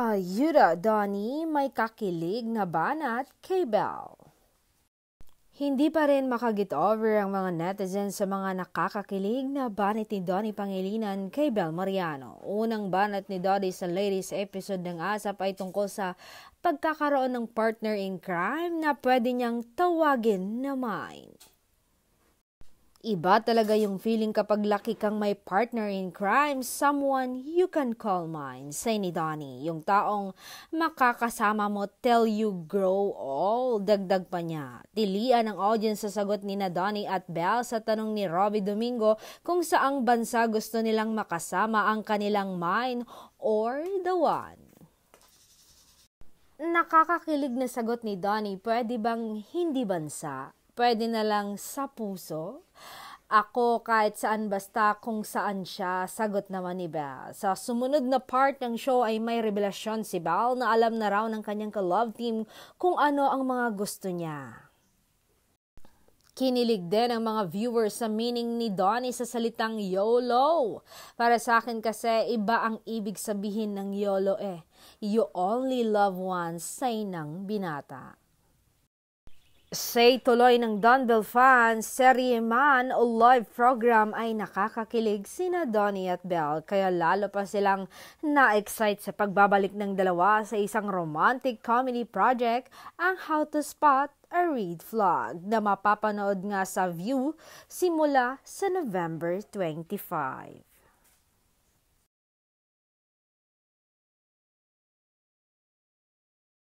Ayuda, Donnie, may kakilig na banat kay Belle. Hindi pa rin makagit over ang mga netizens sa mga nakakakilig na banat ni Donnie Pangilinan kay Belle Mariano. Unang banat ni Donnie sa latest episode ng ASAP ay tungkol sa pagkakaroon ng partner in crime na pwede niyang tawagin na mine. Iba talaga yung feeling kapag lucky kang may partner in crime, someone you can call mine, say ni Donnie. Yung taong makakasama mo till you grow old, dagdag pa niya. Tilian ng audience sa sagot ni na Donnie at Belle sa tanong ni Robby Domingo kung saang bansa gusto nilang makasama ang kanilang mine or the one. Nakakakilig na sagot ni Donnie, pwede bang hindi bansa? Pwede na lang sa puso? Ako kahit saan basta kung saan siya, sagot naman ni Belle. Sa sumunod na part ng show ay may revelasyon si Belle na alam na raw ng kanyang ka-love team kung ano ang mga gusto niya. Kinilig din ang mga viewers sa meaning ni Donnie sa salitang YOLO. Para sa akin kasi iba ang ibig sabihin ng YOLO You only love once, say ng binata. Say tuloy ng Donbell fans, serye man o live program ay nakakakilig sina Donnie at Belle kaya lalo pa silang na-excite sa pagbabalik ng dalawa sa isang romantic comedy project, ang How to Spot a Red Flag na mapapanood nga sa View simula sa November 25.